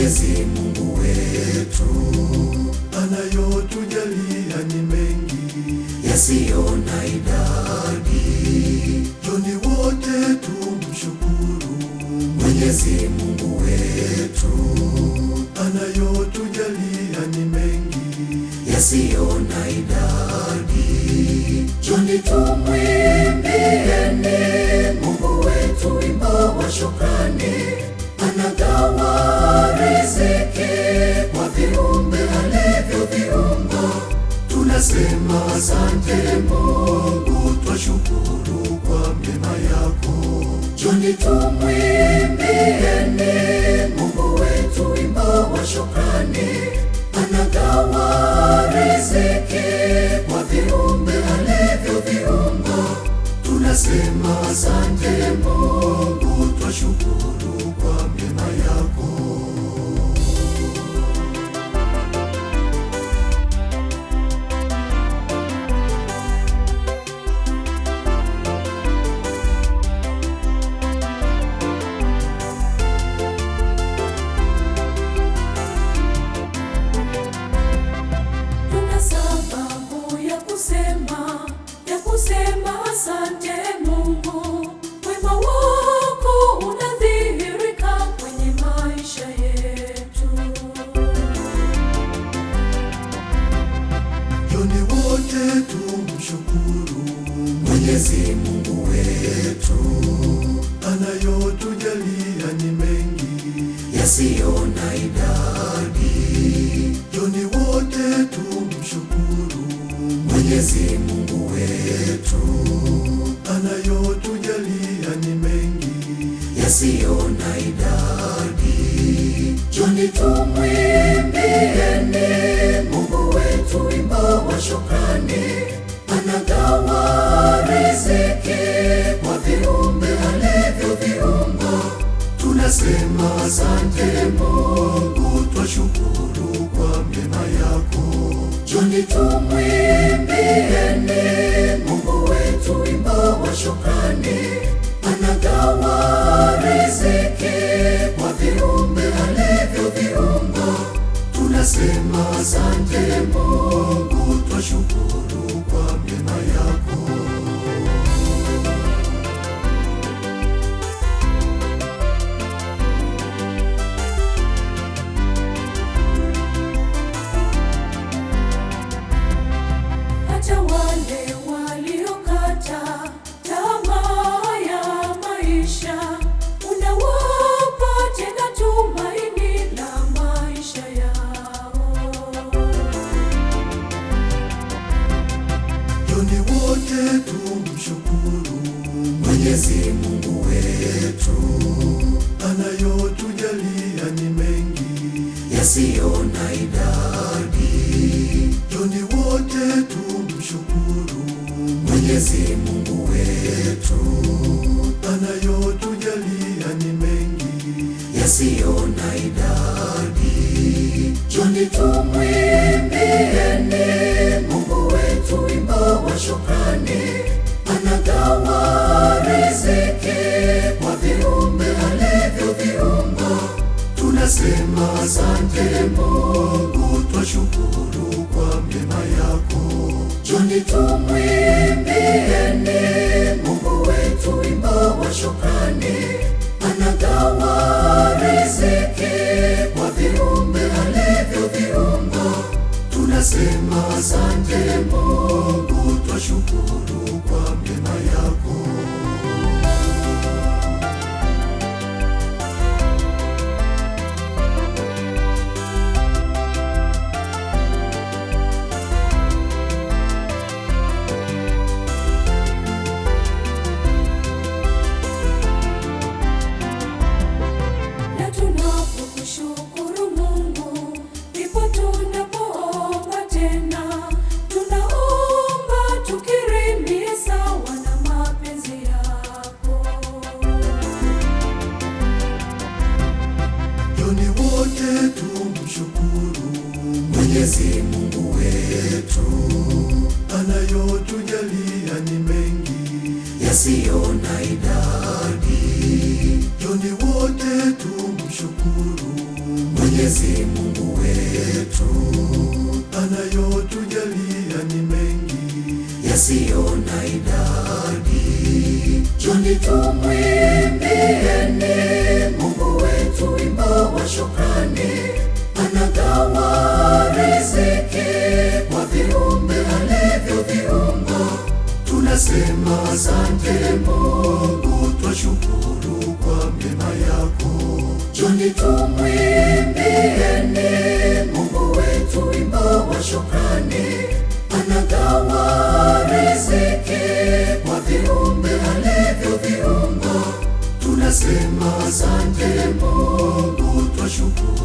Mwenyezi Mungu wetu anayotujalia ni mengi yasiyo na idadi. Njoni wote tumshukuru Mwenyezi Mungu wetu anayotujalia ni mengi yasiyo na idadi. Njoni tumwimbieni Mungu wetu wimbo wa shukrani. Anagawa riziki kwa viumbe alivyoviumba. Tunasema asante Mungu, twashukuru kwa mema yako. Njoni tumwimbieni Mungu wetu wimbo wa shukrani. Anagawa riziki kwa viumbe alivyoviumba. Tunasema asante Mungu, twashukuru kwa mema yako. Kusema asante Mungu, wema wako unadhihirika kwenye maisha yetu. Njoni wote tumshukuru Mwenyezi Mungu wetu anayotujalia ni mengi yasiyo na idadi. Njoni wote tumshukuru Mwenyezi Mungu wetu anayotujalia ni mengi yasiyo na idadi. Njoni tumwimbieni Mungu wetu wimbo wa shukrani. Anagawa riziki kwa viumbe alivyoviumba. Tunasema asante Mungu, twashukuru kwa mema yako. Njoni tumwimbieni Mungu wetu wimbo wa shukrani. Anagawa riziki kwa viumbe alivyoviumba. Tunasema asante Mungu, twashukuru kwa mema yako. Wale waliokata tamaa ya maisha, unawapa tena tumaini la maisha yao. Njoni wote tumshukuru Mwenyezi Mungu wetu anayotujalia ni mengi yasiyo na idadi. Njoni wote tumshukuru Mwenyezi Mungu wetu anayotujalia ni mengi yasiyo na idadi. Njoni tumwimbieni Mungu wetu wimbo wa shukrani. Anagawa riziki kwa viumbe alivyoviumba. Tunasema asante Mungu, twashukuru kwa mema yako. Njoni tumwimbieni Mungu wetu wimbo wa shukrani. Anagawa riziki kwa viumbe alivyoviumba. Tunasema asante Mungu, twashukuru kwa mema yako. Mwenyezi Mungu wetu anayotujalia ni mengi yasiyo na idadi. Njoni wote tumshukuru Mwenyezi Mwenyezi Mungu wetu anayotujalia ni mengi yasiyo na idadi. Njoni tumwimbieni Mungu wetu wimbo wa shukrani. Anagawa riziki kwa viumbe alivyoviumba. Tunasema asante Mungu, twashukuru kwa mema yako. Njoni tumwimbieni Mungu wetu wimbo wa shukrani. Anagawa riziki kwa viumbe alivyoviumba. Tunasema asante Mungu, twashukuru